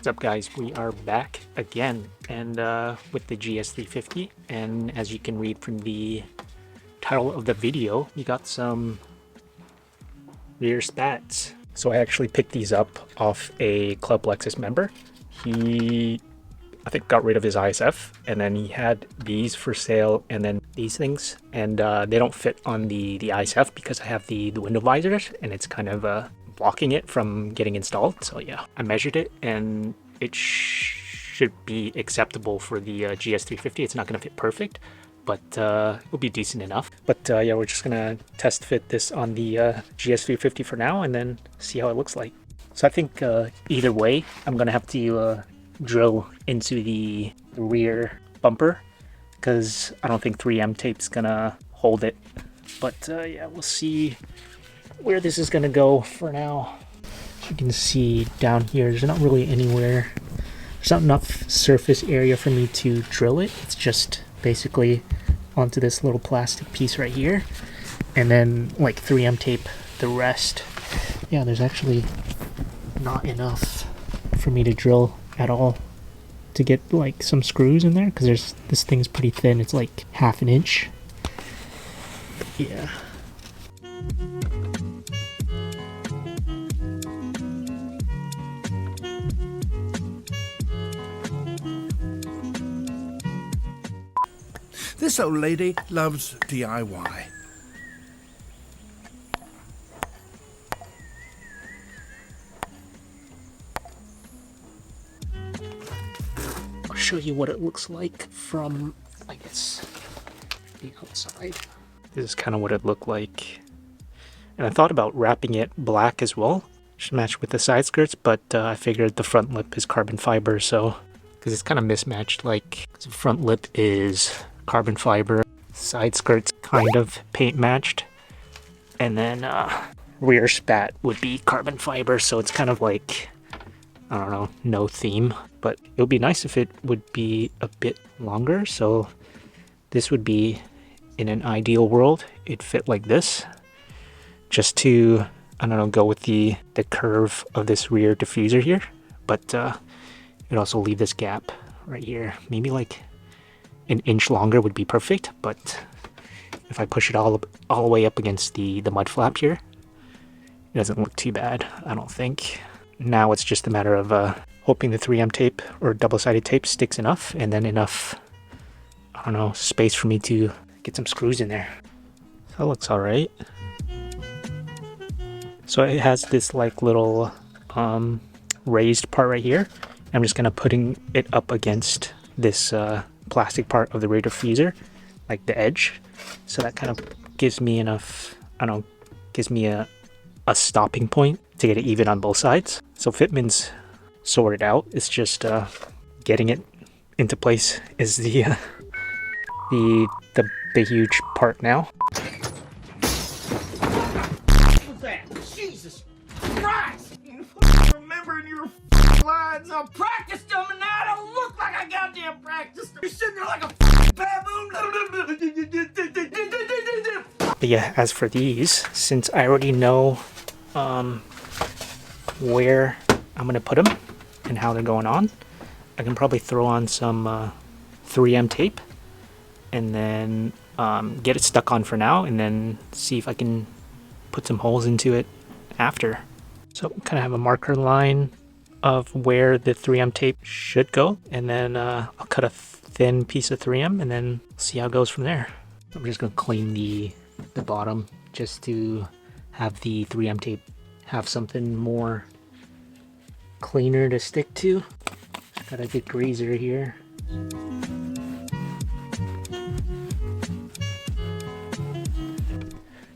What's up guys, we are back again and with the gs350, and as you can read from the title of the video, we got some rear spats. So I actually picked these up off a Club Lexus member. He, I think, got rid of his ISF, and then he had these for sale and then these things, and they don't fit on the ISF because I have the window visors and it's kind of blocking it from getting installed. So yeah, I measured it and it should be acceptable for the gs350. It's not going to fit perfect, but it'll be decent enough. But yeah, we're just gonna test fit this on the gs350 for now and then see how it looks like. So I think either way, I'm gonna have to drill into the rear bumper because I don't think 3M tape's gonna hold it. But yeah, we'll see where this is gonna go for now. As you can see down here, there's not really anywhere, there's not enough surface area for me to drill it. It's just basically onto this little plastic piece right here, and then like 3M tape the rest. Yeah, there's actually not enough for me to drill at all to get like some screws in there, because there's this thing's pretty thin. It's like ½ an inch. Yeah. This old lady loves DIY. I'll show you what it looks like from, I guess, the outside. This is kind of what it looked like. And I thought about wrapping it black as well, should match with the side skirts, but I figured the front lip is carbon fiber, so, because it's kind of mismatched, like the front lip is carbon fiber, side skirts kind of paint matched, and then rear spat would be carbon fiber, so it's kind of like, I don't know, no theme. But it would be nice if it would be a bit longer, so this would be, in an ideal world, it'd fit like this, just to, I don't know, go with the curve of this rear diffuser here, but it'd also leave this gap right here, maybe like an inch longer would be perfect. But if I push it all the way up against the mud flap here, it doesn't look too bad, I don't think. Now it's just a matter of hoping the 3M tape or double-sided tape sticks enough, and then enough, I don't know, space for me to get some screws in there. That looks all right. So it has this like little raised part right here. I'm just gonna putting it up against this plastic part of the rear diffuser, like the edge, so that kind of gives me enough, I don't know, gives me a stopping point to get it even on both sides. So fitment's sorted out, it's just getting it into place is the huge part now. What's that? Jesus Christ! Remembering your lines, I practiced them and now I don't look like I goddamn practiced them. You're sitting there like a baboon. But yeah, as for these, since I already know where I'm gonna put them and how they're going on, I can probably throw on some 3M tape and then get it stuck on for now, and then see if I can put some holes into it after. So kind of have a marker line of where the 3M tape should go, and then I'll cut a thin piece of 3M and then see how it goes from there. I'm just gonna clean the bottom just to have the 3M tape have something more cleaner to stick to. Got a good greaser here.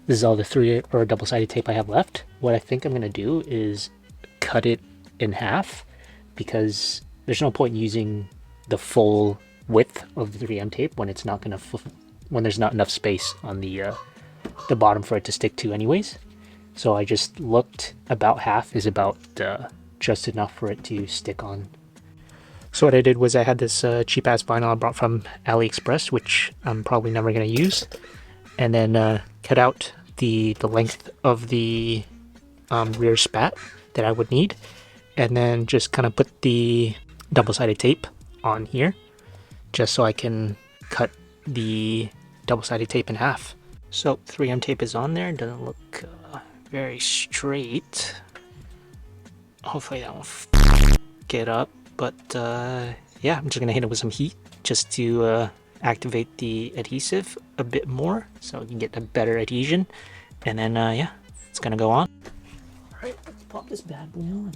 This is all the 3 or double-sided tape I have left. What I think I'm gonna do is cut it in half, because there's no point using the full width of the 3M tape when it's not gonna when there's not enough space on the bottom for it to stick to anyways. So I just looked, about half is about just enough for it to stick on. So what I did was I had this cheap ass vinyl I bought from AliExpress, which I'm probably never gonna use, and then cut out the length of the rear spat that I would need, and then just kind of put the double-sided tape on here just so I can cut the double-sided tape in half. So 3M tape is on there. Doesn't look very straight. Hopefully that won't get up, but yeah, I'm just gonna hit it with some heat just to activate the adhesive a bit more so we can get a better adhesion, and then yeah, it's gonna go on. All right, let's pop this bad boy on.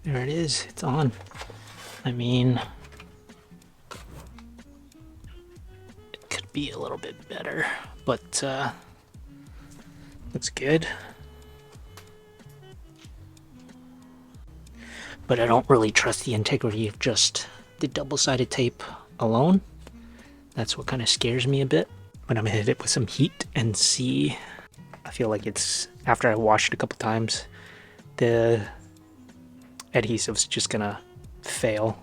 There it is, it's on. I mean, it could be a little bit better, but looks good. But I don't really trust the integrity of just the double-sided tape alone. That's what kind of scares me a bit. But I'm gonna hit it with some heat and see. I feel like it's, after I washed it a couple times, the adhesive's just gonna fail.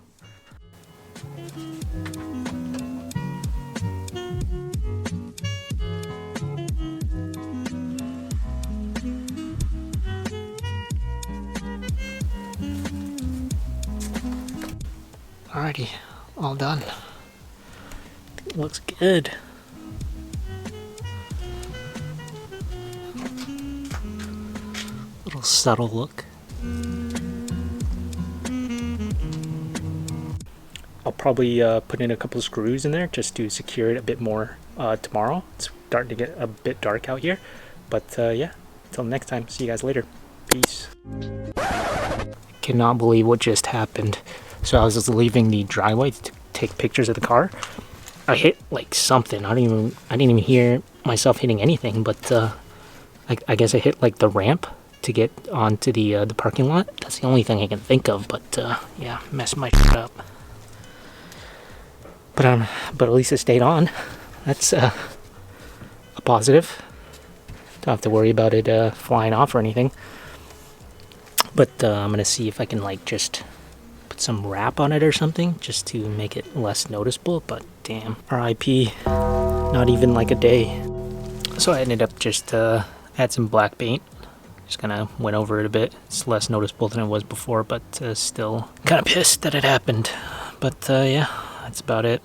Alrighty, all done. It looks good. Little subtle look. I'll probably put in a couple of screws in there just to secure it a bit more tomorrow. It's starting to get a bit dark out here. But yeah, until next time, see you guys later. Peace. Cannot believe what just happened. So I was just leaving the driveway to take pictures of the car. I hit like something. I didn't even hear myself hitting anything, but I guess I hit like the ramp to get onto the parking lot. That's the only thing I can think of, but yeah, messed my shit up. But at least it stayed on. That's a positive. Don't have to worry about it flying off or anything. But I'm gonna see if I can like just put some wrap on it or something just to make it less noticeable. But damn, RIP, not even like a day. So I ended up just add some black paint. Just kind of went over it a bit. It's less noticeable than it was before, but still kind of pissed that it happened. But yeah, that's about it.